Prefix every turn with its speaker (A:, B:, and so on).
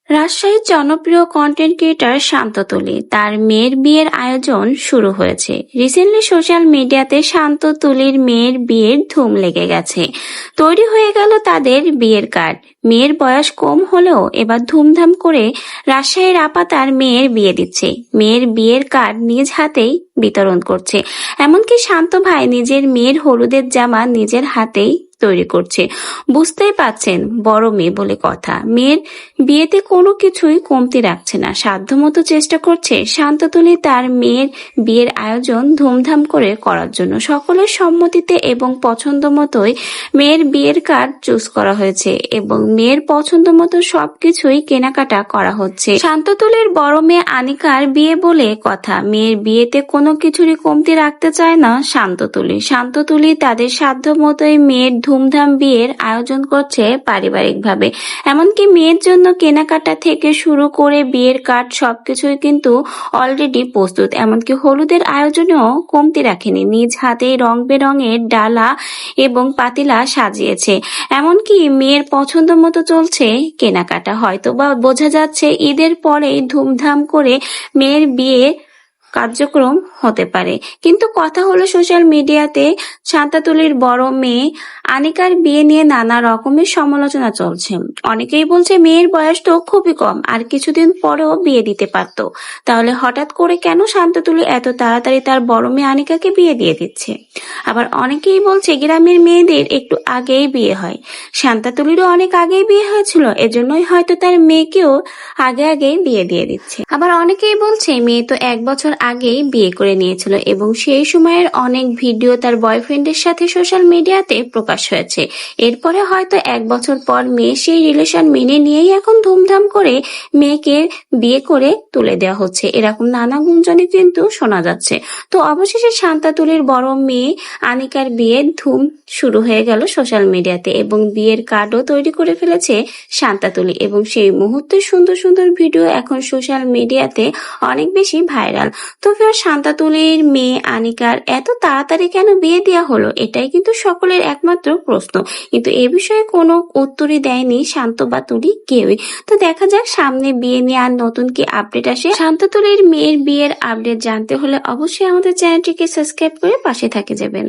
A: রাজশাহীর জনপ্রিয় content creator শান্ত তুলি তার মেয়ের বিয়ের আয়োজন শুরু হয়েছে। রিসেন্টলি সোশ্যাল মিডিয়াতে শান্ত তুলির মেয়ের বিয়ের ধুম লেগে গেছে। তৈরি হয়ে গেল তাদের বিয়ের কার্ড। মেয়ের বয়স কম হলেও এবার ধুমধাম করে রাজশাহীর আপা তার মেয়ের বিয়ে দিচ্ছে। মেয়ের বিয়ের কার্ড নিজ হাতেই বিতরণ করছে। এমনকি শান্ত ভাই নিজের মেয়ের হলুদের জামা নিজের হাতেই তৈরি করছে। বুঝতেই পাচ্ছেন, বড় মেয়ে বলে কথা। মেয়ের বিয়েতে কোনো কিছুই কমতি রাখছে না, সাধ্যমতো চেষ্টা করছে শান্ততুলি তার মেয়ের বিয়ের আয়োজন ধুমধাম করে করার জন্য। সকলের সম্মতিতে এবং পছন্দ মতোই মেয়ের বিয়ের কার্ড চুজ করা হয়েছে এবং মেয়ের পছন্দ মতো সবকিছুই কেনাকাটা করা হচ্ছে। শান্ততুলির বড় মেয়ে আনিকার বিয়ে বলে কথা। মেয়ের বিয়েতে কোনো কিছুরই কমতি রাখতে চায় না শান্ততুলি। শান্ততুলি তাদের সাধ্য মতোই মেয়ের ধুমধাম বিয়ের আয়োজন করছে পারিবারিকভাবে। এমনকি মেয়ের জন্য কেনাকাটা থেকে শুরু করে বিয়ের কার্ড সবকিছুই কিন্তু অলরেডি প্রস্তুত। এমনকি হলুদের আয়োজনেও কমতি রাখেনি, নিজ হাতেই রং বেরঙের ডালা এবং পাতিলা সাজিয়েছে। এমনকি মেয়ের পছন্দ মতো চলছে কেনাকাটা। হয়তো বা বোঝা যাচ্ছে ঈদের পরেই ধুমধাম করে মেয়ের বিয়ে কার্যক্রম হতে পারে। কিন্তু কথা হলো, সোশ্যাল মিডিয়াতে শান্তাতুলির বড় মেয়ে আনিকার বিয়ে নিয়ে নানা রকমের সমালোচনা চলছে। অনেকেই বলছে মেয়ের বয়স তো খুবই কম, আর কিছুদিন পরেও বিয়ে দিতে পারত। তাহলে হঠাৎ করে কেন শান্তাতুলি এত তাড়াতাড়ি তার বড় মেয়ে আনিকাকে বিয়ে দিয়ে দিচ্ছে? আবার অনেকেই বলছে গ্রামের মেয়েদের একটু আগেই বিয়ে হয়। শান্তাতুলিরও অনেক আগেই বিয়ে হয়েছিল, এজন্যই হয়তো তার মেয়েকেও আগে আগেই বিয়ে দিয়ে দিচ্ছে। আবার অনেকেই বলছে মেয়ে তো 1 বছর আগেই বিয়ে করে নিয়েছিল এবং সেই সময়ের অনেক ভিডিও তার বয়ফ্রেন্ডের সাথে সোশ্যাল মিডিয়াতে প্রকাশ হয়েছে। এরপরে হয়তো 1 বছর পর মেয়ে সেই রিলেশন মেনে নিয়েই এখন ধুমধাম করে মেয়েকে বিয়ে করে তুলে দেওয়া হচ্ছে। এরকম নানা গুঞ্জনই কিন্তু শোনা যাচ্ছে। তো অবশেষে শান্তাতুলির বড় মেয়ে আনিকার বিয়ের ধুম শুরু হয়ে গেল সোশ্যাল মিডিয়াতে এবং বিয়ের কার্ডও তৈরি করে ফেলেছে শান্তাতুলি এবং সেই মুহূর্তের সুন্দর সুন্দর ভিডিও এখন সোশ্যাল মিডিয়াতে অনেক বেশি ভাইরাল। তো ফির শান্তাতুলির মেয়ে আনিকার এত তাড়াতাড়ি কেন বিয়ে দেওয়া হলো, এটাই কিন্তু সকলের একমাত্র প্রশ্ন। কিন্তু এ বিষয়ে কোনো উত্তরই দেয়নি শান্ত বা তুলি কেউই। তো দেখা যাক সামনে বিয়ে নিয়ে আর নতুন কি আপডেট আসে। শান্তাতুলির মেয়ের বিয়ের আপডেট জানতে হলে অবশ্যই আমাদের চ্যানেলটিকে সাবস্ক্রাইব করে পাশে থেকে যাবেন।